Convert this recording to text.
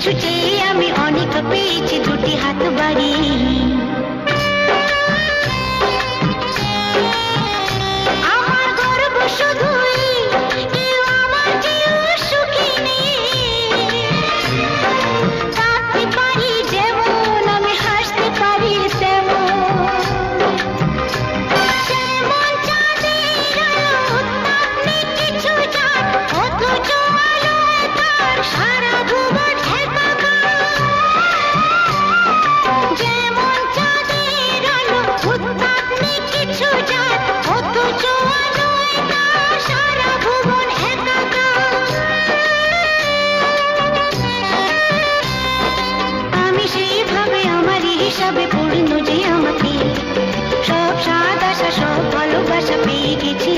কিছু চেয়ে আমি অনেক পেয়েছি দুটি হাত বাড়িয়ে। আমার গর্ব শুধুই কেউ আমার চেয়েও সুখী নেই। কাঁদতে পারি যেমন আমি হাসতে পারি তেমন। যেমন চাঁদের আলো উত্তাপ নেই কিছু যার, অথচ আলোয় তার সারা ভুবন একাকার। যেমন চাঁদের আলো উত্তাপ নেই কিছু যার, অথচ আলোয় তার সারা ভুবন একাকার। আমি সেইভাবে আমারই হিসাবে পূর্ণ যে আমাকে সব স্বাদ আশা সব ভালোবাসা পেয়ে গেছি